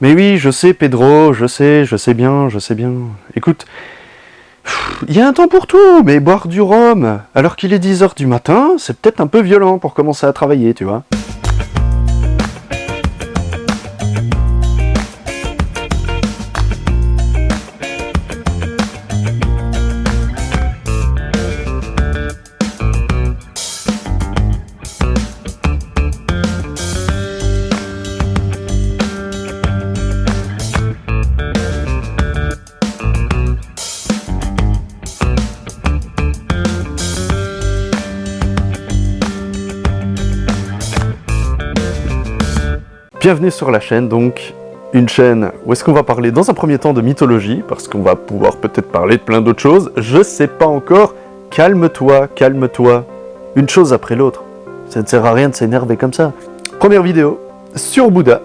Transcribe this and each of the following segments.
Mais oui, je sais, Pedro, je sais bien. Écoute, il y a un temps pour tout, mais boire du rhum, alors qu'il est 10 h du matin, c'est peut-être un peu violent pour commencer à travailler, tu vois. Bienvenue sur la chaîne, donc une chaîne où est-ce qu'on va parler dans un premier temps de mythologie, parce qu'on va pouvoir peut-être parler de plein d'autres choses, je sais pas encore, calme-toi, une chose après l'autre, ça ne sert à rien de s'énerver comme ça. Première vidéo sur Bouddha,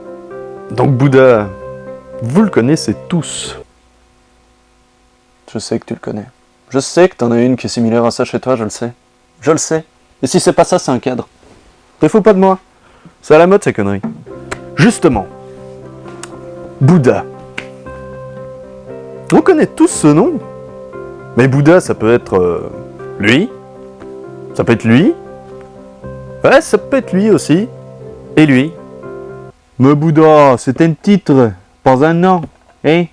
donc Bouddha, vous le connaissez tous. Je sais que tu le connais, je sais que t'en as une qui est similaire à ça chez toi, je le sais, et si c'est pas ça, c'est un cadre. Te fous pas de moi, c'est à la mode ces conneries. Justement, Bouddha. On connaît tous ce nom. Mais Bouddha, ça peut être lui. Ça peut être lui. Ouais, ça peut être lui aussi. Et lui. Mais Bouddha, c'est un titre, pas un nom. Hein?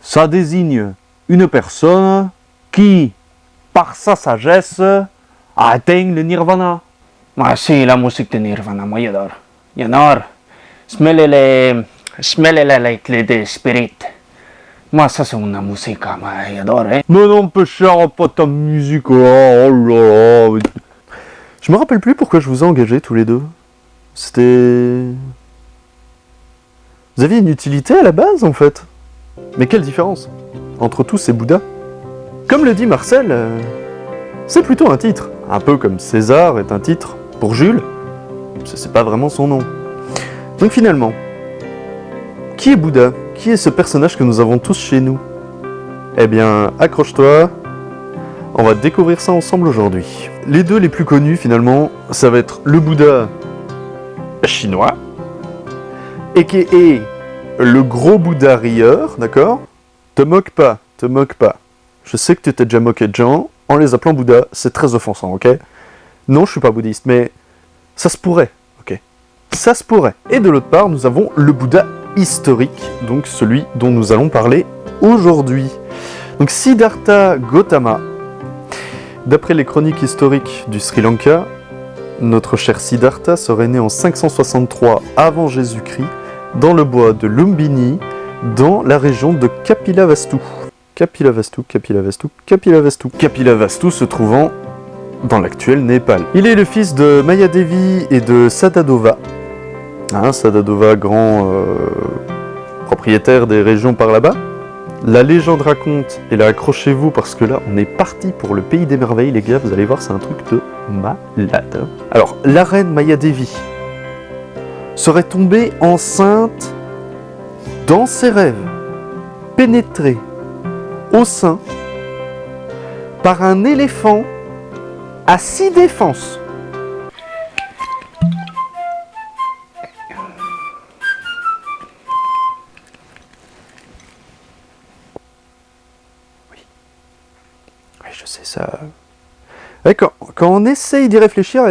Ça désigne une personne qui, par sa sagesse, a atteint le nirvana. Ah sì, la musique de Nirvana, moi j'adore. Smell like the spirit. Moi ça c'est une musique, moi j'adore, hein. Mais non, peu cher, pas ta musique, oh là là. Je me rappelle plus pourquoi je vous ai engagés tous les deux. C'était... Vous aviez une utilité à la base, en fait. Mais quelle différence entre tous et Bouddha? Comme le dit Marcel, c'est plutôt un titre. Un peu comme César est un titre pour Jules. C'est pas vraiment son nom. Donc finalement, qui est Bouddha? Qui est ce personnage que nous avons tous chez nous? Eh bien, accroche-toi, on va découvrir ça ensemble aujourd'hui. Les deux les plus connus finalement, ça va être le Bouddha chinois, a.k.a. le gros Bouddha rieur, d'accord? Te moque pas. Je sais que tu t'es déjà moqué de gens, en les appelant Bouddha, c'est très offensant, ok? Non, je suis pas bouddhiste, mais ça se pourrait. Ça se pourrait. Et de l'autre part, nous avons le Bouddha historique, donc celui dont nous allons parler aujourd'hui. Donc Siddhartha Gautama, d'après les chroniques historiques du Sri Lanka, notre cher Siddhartha serait né en 563 avant Jésus-Christ, dans le bois de Lumbini, dans la région de Kapilavastu. Kapilavastu se trouvant dans l'actuel Népal. Il est le fils de Mayadevi et de Sadadova. Sadadova, grand propriétaire des régions par là-bas. La légende raconte, et là accrochez-vous parce que là on est parti pour le pays des merveilles les gars, vous allez voir c'est un truc de malade. Alors la reine Mayadevi serait tombée enceinte dans ses rêves, pénétrée au sein par un éléphant à 6 défenses. Oui, je sais ça. Ouais, quand on essaye d'y réfléchir,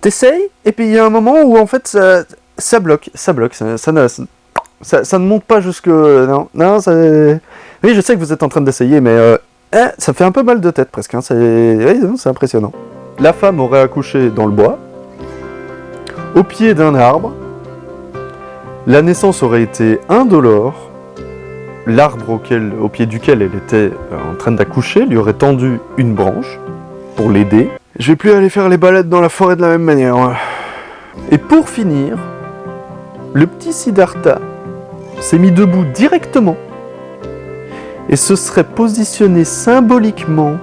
t'essayes, et puis il y a un moment où en fait ça bloque, ça ne monte pas jusque... Non, oui, je sais que vous êtes en train d'essayer, mais ça fait un peu mal de tête presque, hein. C'est impressionnant. La femme aurait accouché dans le bois, au pied d'un arbre. La naissance aurait été indolore. L'arbre au pied duquel elle était en train d'accoucher lui aurait tendu une branche pour l'aider. Je vais plus aller faire les balades dans la forêt de la même manière. Et pour finir, le petit Siddhartha s'est mis debout directement et se serait positionné symboliquement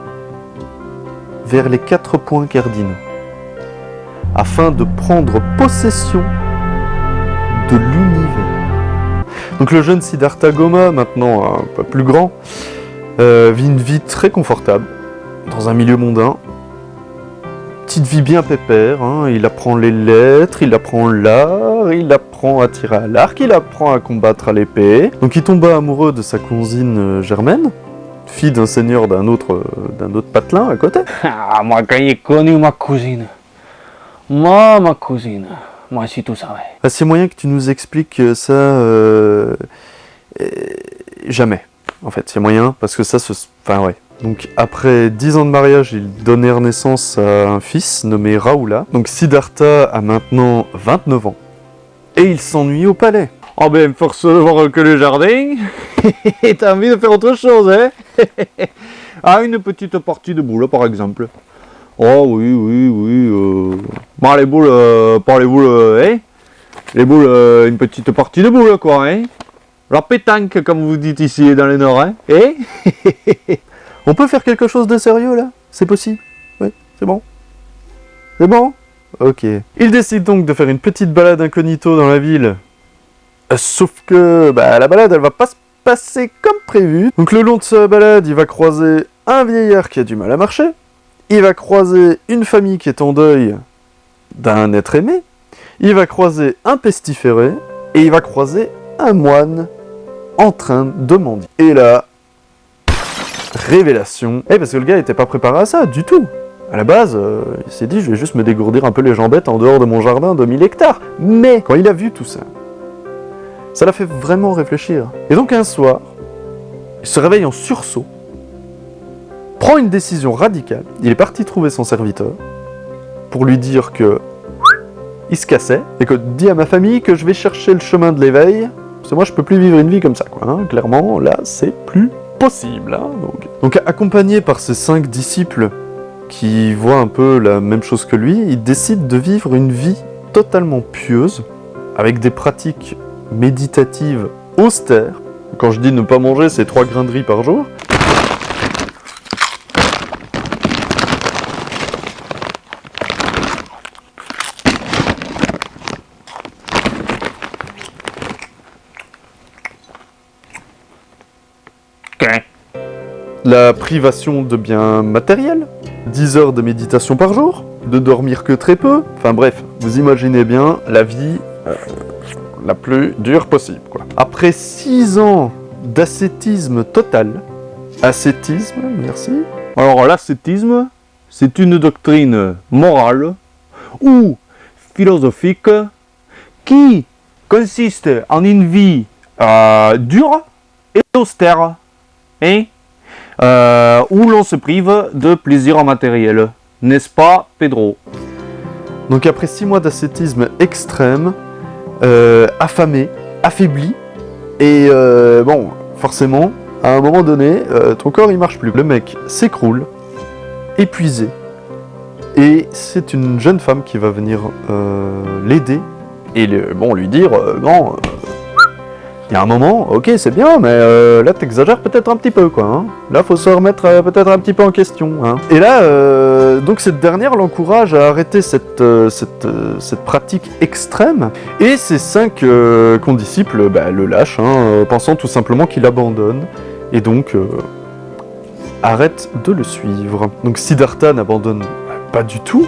vers les 4 points cardinaux afin de prendre possession de l'univers. Donc le jeune Siddhartha Gautama, maintenant un peu plus grand, vit une vie très confortable dans un milieu mondain, petite vie bien pépère, hein. Il apprend les lettres, il apprend l'art, il apprend à tirer à l'arc, il apprend à combattre à l'épée. Donc il tomba amoureux de sa cousine Germaine, fille d'un seigneur d'un autre patelin à côté. Ah, moi, quand j'ai connu ma cousine. Ma cousine. Moi, si tout savais. Ah, c'est moyen que tu nous expliques ça... jamais, en fait. C'est moyen, parce que ça se... Enfin, ouais. Donc, après 10 ans de mariage, ils donnèrent naissance à un fils nommé Raoula. Donc, Siddhartha a maintenant 29 ans. Et il s'ennuie au palais. Oh ben, force de voir que le jardin. T'as envie de faire autre chose, hein? Ah, une petite partie de boules, par exemple. Oh oui. Bon, les boules, pas les boules, hein? Les boules, une petite partie de boules, quoi, hein? La pétanque, comme vous dites ici dans le Nord, hein? Eh? On peut faire quelque chose de sérieux, là? C'est possible? Oui, c'est bon? C'est bon? Ok. Il décide donc de faire une petite balade incognito dans la ville. Sauf que, la balade, elle va pas se passer comme prévu. Donc le long de sa balade, il va croiser un vieillard qui a du mal à marcher. Il va croiser une famille qui est en deuil d'un être aimé. Il va croiser un pestiféré. Et il va croiser un moine en train de mendier. Et là, révélation. Parce que le gars était pas préparé à ça, du tout. À la base, il s'est dit, je vais juste me dégourdir un peu les jambettes en dehors de mon jardin de 1000 hectares. Mais, quand il a vu tout ça, ça l'a fait vraiment réfléchir. Et donc un soir, il se réveille en sursaut, prend une décision radicale. Il est parti trouver son serviteur pour lui dire que il se cassait et que dit à ma famille que je vais chercher le chemin de l'éveil. Parce que moi, je peux plus vivre une vie comme ça, quoi. Hein. Clairement, là, c'est plus possible. Hein. Donc, accompagné par ses 5 disciples qui voient un peu la même chose que lui, il décide de vivre une vie totalement pieuse, avec des pratiques méditatives austères. Quand je dis ne pas manger, c'est 3 grains de riz par jour. La privation de biens matériels, 10 heures de méditation par jour, de dormir que très peu, enfin bref, vous imaginez bien la vie la plus dure possible, quoi. Après 6 ans d'ascétisme total, ascétisme, merci. Alors l'ascétisme, c'est une doctrine morale ou philosophique qui consiste en une vie dure et austère, hein? Où l'on se prive de plaisir matériel. N'est-ce pas, Pedro? Donc après 6 mois d'ascétisme extrême, affamé, affaibli, et bon, forcément, à un moment donné, ton corps il marche plus. Le mec s'écroule, épuisé, et c'est une jeune femme qui va venir l'aider, et lui dire, non, il y a un moment, ok c'est bien, mais là t'exagères peut-être un petit peu, quoi. Hein. Là faut se remettre peut-être un petit peu en question. Hein. Et là, donc cette dernière l'encourage à arrêter cette pratique extrême, et ses 5 condisciples le lâchent, hein, pensant tout simplement qu'il abandonne, et donc arrête de le suivre. Donc Siddhartha n'abandonne pas du tout.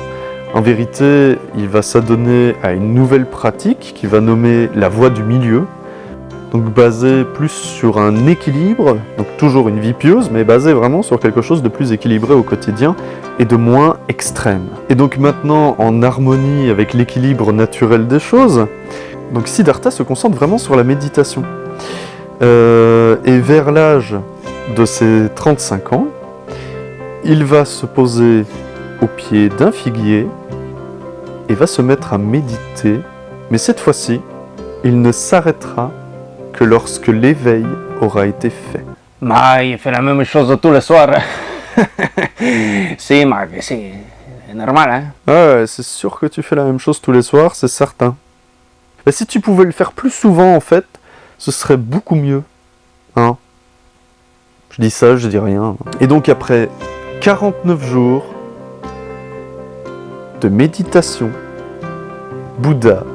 En vérité, il va s'adonner à une nouvelle pratique qu'il va nommer la voie du milieu. Donc basé plus sur un équilibre, donc toujours une vie pieuse, mais basé vraiment sur quelque chose de plus équilibré au quotidien et de moins extrême. Et donc maintenant, en harmonie avec l'équilibre naturel des choses, donc Siddhartha se concentre vraiment sur la méditation. Et vers l'âge de ses 35 ans, il va se poser au pied d'un figuier et va se mettre à méditer, mais cette fois-ci, il ne s'arrêtera que lorsque l'éveil aura été fait. Mais il fait la même chose tous les soirs. Si, mais c'est normal, hein? Ouais, c'est sûr que tu fais la même chose tous les soirs, c'est certain. Mais si tu pouvais le faire plus souvent, en fait, ce serait beaucoup mieux. Hein? Je dis ça, je dis rien. Et donc après 49 jours de méditation, Bouddha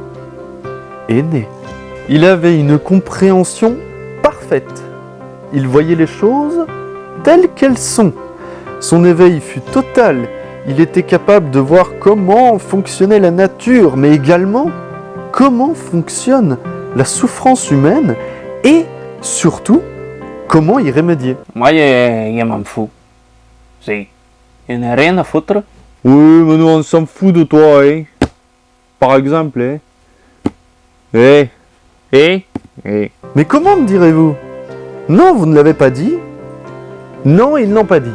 est né. Il avait une compréhension parfaite. Il voyait les choses telles qu'elles sont. Son éveil fut total. il était capable de voir comment fonctionnait la nature, mais également comment fonctionne la souffrance humaine et surtout comment y remédier. Moi, je m'en fous. Si. Je n'ai rien à foutre. Oui, mais nous on s'en fout de toi, hein. Par exemple, hein. Mais comment me direz-vous? Non, vous ne l'avez pas dit. Non, ils ne l'ont pas dit.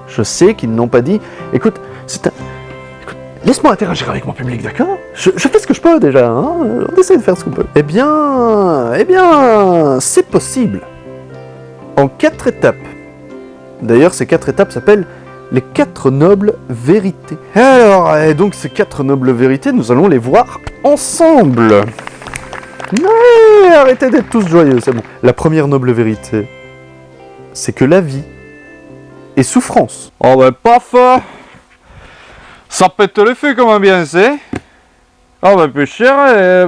Je sais qu'ils ne l'ont pas dit. Écoute, écoute, laisse-moi interagir avec mon public, d'accord? Je fais ce que je peux déjà, hein. On essaie de faire ce qu'on peut. Eh bien, c'est possible. En 4 étapes. D'ailleurs, ces 4 étapes s'appellent les 4 nobles vérités. Alors, et donc ces 4 nobles vérités, nous allons les voir ensemble. Ouais, arrêtez d'être tous joyeux, c'est bon. La première noble vérité, c'est que la vie est souffrance. Oh ben paf, ça pète le feu comme bien c'est. Ah ben plus cher,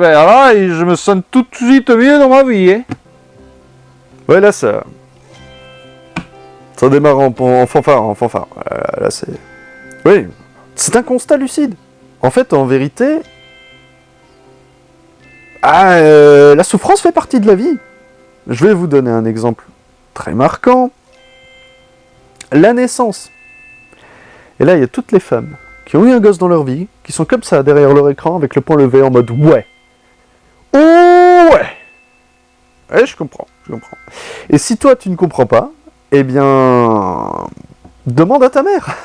ben là je me sens tout de suite mieux dans ma vie. Hein. Ouais, là ça démarre en fanfare, là c'est... Oui, c'est un constat lucide. En fait, en vérité, la souffrance fait partie de la vie. Je vais vous donner un exemple très marquant. La naissance. Et là, il y a toutes les femmes qui ont eu un gosse dans leur vie, qui sont comme ça, derrière leur écran, avec le poing levé, en mode « ouais ». Oh ouais. Ouais, je comprends. Et si toi, tu ne comprends pas, eh bien, demande à ta mère.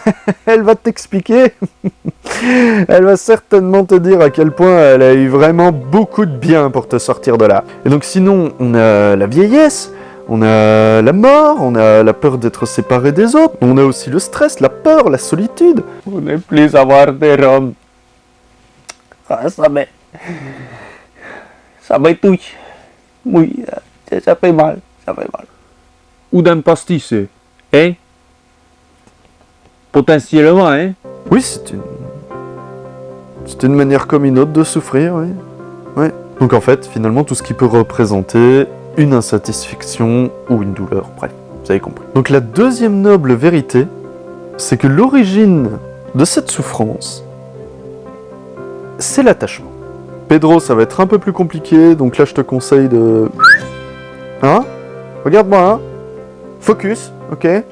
Elle va t'expliquer. Elle va certainement te dire à quel point elle a eu vraiment beaucoup de bien pour te sortir de là. Et donc sinon, on a la vieillesse, on a la mort, on a la peur d'être séparé des autres, on a aussi le stress, la peur, la solitude. On n'est plus avoir des roms. Ah, ça me touche. Oui, ça fait mal. Ou d'un pastis, hein. Potentiellement, hein. Oui, c'est une manière comme une autre de souffrir, oui. Ouais. Donc en fait, finalement, tout ce qui peut représenter une insatisfaction ou une douleur, bref, vous avez compris. Donc la deuxième noble vérité, c'est que l'origine de cette souffrance, c'est l'attachement. Pedro, ça va être un peu plus compliqué, donc là je te conseille de... Hein? Regarde-moi, hein? Focus, ok? De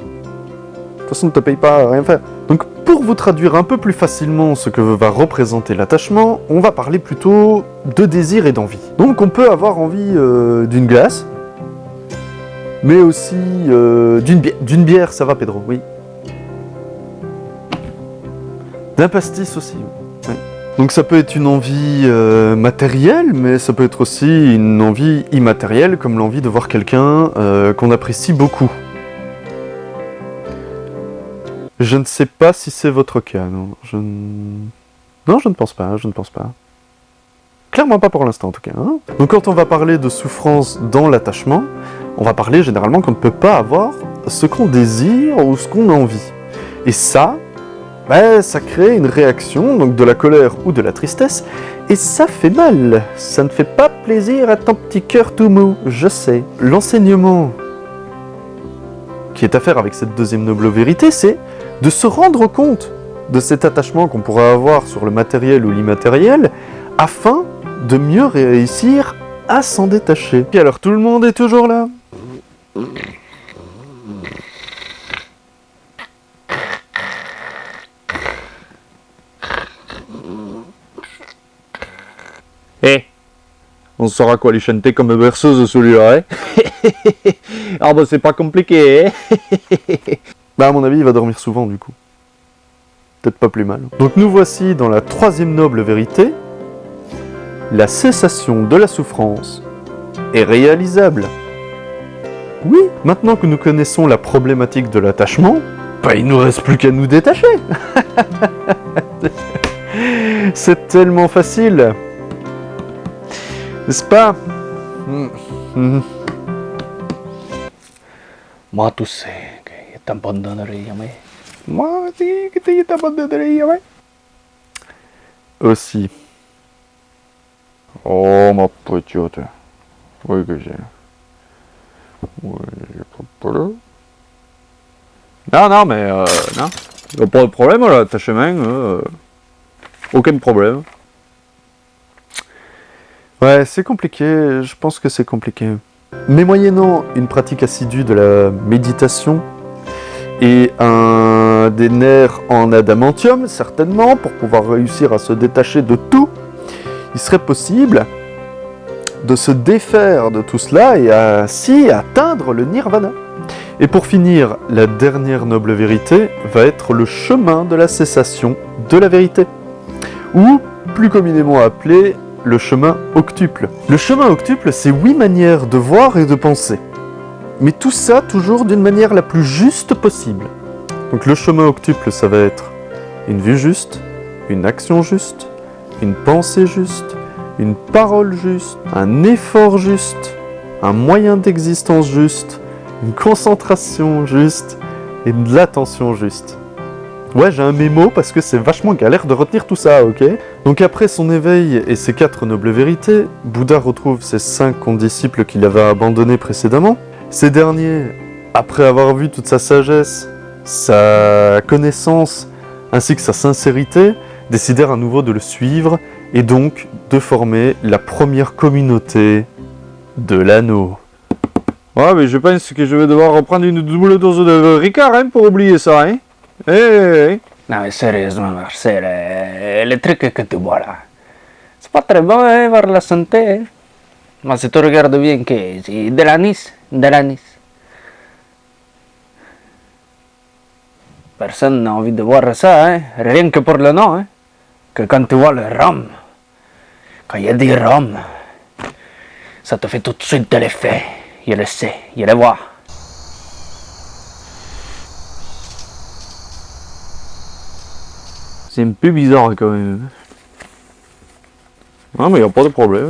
toute façon, ne te paye pas à rien faire. Donc, pour vous traduire un peu plus facilement ce que va représenter l'attachement, on va parler plutôt de désir et d'envie. Donc, on peut avoir envie d'une glace, mais aussi d'une bière, ça va, Pedro, oui. D'un pastis aussi, oui. Donc, ça peut être une envie matérielle, mais ça peut être aussi une envie immatérielle, comme l'envie de voir quelqu'un qu'on apprécie beaucoup. Je ne sais pas si c'est votre cas, non. Non, je ne pense pas, Clairement pas pour l'instant, en tout cas. Hein. Donc quand on va parler de souffrance dans l'attachement, on va parler généralement qu'on ne peut pas avoir ce qu'on désire ou ce qu'on a envie. Et ça, ça crée une réaction, donc de la colère ou de la tristesse, et ça fait mal. Ça ne fait pas plaisir à ton petit cœur tout mou, je sais. L'enseignement qui est à faire avec cette deuxième noble vérité, c'est de se rendre compte de cet attachement qu'on pourra avoir sur le matériel ou l'immatériel, afin de mieux réussir à s'en détacher. Et alors, tout le monde est toujours là? On saura quoi lui chanter comme berceuse celui-là, hein. Ah bah c'est pas compliqué, hein. À mon avis, il va dormir souvent, du coup. Peut-être pas plus mal. Donc nous voici dans la troisième noble vérité. La cessation de la souffrance est réalisable. Oui, maintenant que nous connaissons la problématique de l'attachement, il nous reste plus qu'à nous détacher. C'est tellement facile. N'est-ce pas? Moi, tu sais que je t'abandonnerai jamais. Moi aussi, que tu t'abandonnerais, ouais. Aussi. Oh ma petite. Oui que j'ai. Oui, j'ai pas peur. Non, mais non. Y a pas de problème là, l'attachement. Aucun problème. Ouais, c'est compliqué, je pense que c'est compliqué. Mais moyennant une pratique assidue de la méditation et des nerfs en adamantium, certainement, pour pouvoir réussir à se détacher de tout, il serait possible de se défaire de tout cela et ainsi atteindre le nirvana. Et pour finir, la dernière noble vérité va être le chemin de la cessation de la vérité, ou plus communément appelé le chemin octuple. Le chemin octuple, c'est 8 manières de voir et de penser. Mais tout ça toujours d'une manière la plus juste possible. Donc le chemin octuple, ça va être une vue juste, une action juste, une pensée juste, une parole juste, un effort juste, un moyen d'existence juste, une concentration juste et de l'attention juste. Ouais, j'ai un mémo parce que c'est vachement galère de retenir tout ça, ok? Donc après son éveil et ses 4 nobles vérités, Bouddha retrouve ses 5 condisciples qu'il avait abandonnés précédemment. Ces derniers, après avoir vu toute sa sagesse, sa connaissance, ainsi que sa sincérité, décidèrent à nouveau de le suivre et donc de former la première communauté de l'anneau. Ouais, mais je pense que je vais devoir reprendre une double dose de Ricard hein, pour oublier ça, hein. Non mais sérieusement Marcel, les trucs que tu bois là, c'est pas très bon hein, pour la santé. Hein. Mais si tu regardes bien que c'est de l'anis, de l'anis. Personne n'a envie de boire ça, hein, rien que pour le nom. Hein. Que quand tu vois le rhum, quand il y a du rhum, ça te fait tout de suite de l'effet. Je le sais, je le vois. C'est un peu bizarre quand même. Non mais y a pas de problème.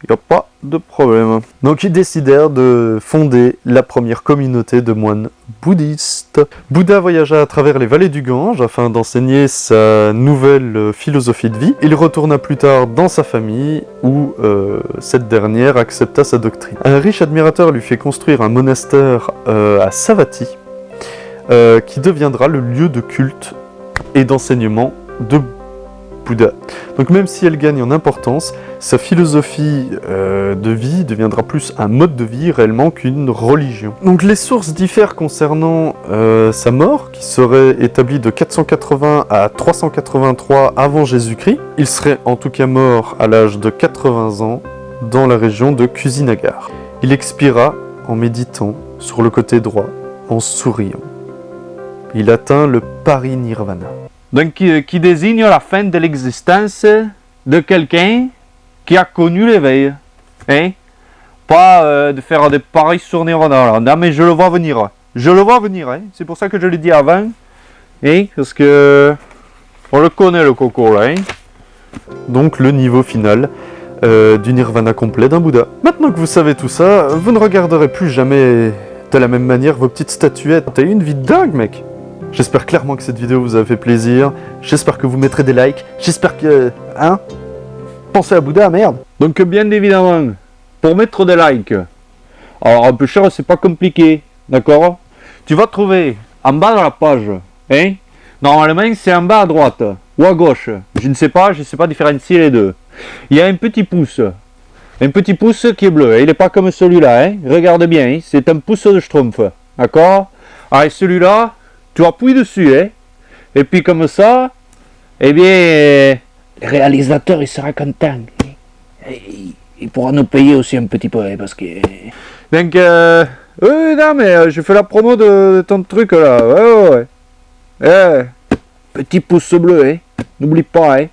Y a pas de problème. Donc ils décidèrent de fonder la première communauté de moines bouddhistes. Bouddha voyagea à travers les vallées du Gange afin d'enseigner sa nouvelle philosophie de vie. Il retourna plus tard dans sa famille où cette dernière accepta sa doctrine. Un riche admirateur lui fit construire un monastère à Savatthi qui deviendra le lieu de culte et d'enseignement de Bouddha. Donc même si elle gagne en importance, sa philosophie de vie deviendra plus un mode de vie réellement qu'une religion. Donc les sources diffèrent concernant sa mort, qui serait établie de 480 à 383 avant Jésus-Christ. Il serait en tout cas mort à l'âge de 80 ans dans la région de Kusinagar. Il expira en méditant sur le côté droit, en souriant. Il atteint le parinirvana. Donc qui désigne la fin de l'existence de quelqu'un qui a connu l'éveil. Hein? Pas de faire des paris sur Nirvana là. Non mais je le vois venir. Je le vois venir, hein. C'est pour ça que je l'ai dit avant. Hein? Parce que on le connaît le coco là. Hein? Donc le niveau final du nirvana complet d'un Bouddha. Maintenant que vous savez tout ça, vous ne regarderez plus jamais de la même manière vos petites statuettes. T'as eu une vie de dingue, mec! J'espère clairement que cette vidéo vous a fait plaisir. J'espère que vous mettrez des likes. J'espère que... Hein? Pensez à Bouddha, merde! Donc bien évidemment, pour mettre des likes, alors un peu cher, c'est pas compliqué, d'accord? Tu vas trouver en bas de la page, hein? Normalement c'est en bas à droite ou à gauche, je ne sais pas différencier les deux. Il y a un petit pouce qui est bleu, il n'est pas comme celui-là, hein? Regarde bien, hein? C'est un pouce de schtroumpf, d'accord? Alors celui-là, tu appuies dessus, hein? Et puis comme ça, eh bien, Le réalisateur il sera content. Il pourra nous payer aussi un petit peu hein, parce que... donc, oui, non, mais je fais la promo de ton truc là, ouais. Petit pouce bleu, hein, n'oublie pas, hein.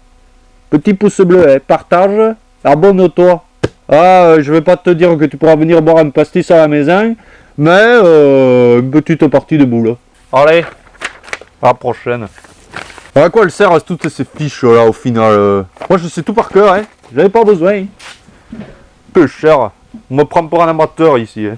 Petit pouce bleu, hein, partage, abonne-toi. Ah, je vais pas te dire que tu pourras venir boire un pastis à la maison, mais une petite partie de boule. Allez, à la prochaine. À quoi elles servent toutes ces fiches là au final? Moi je sais tout par cœur, hein. J'avais pas besoin. Peu cher. On me prend pour un amateur ici, hein.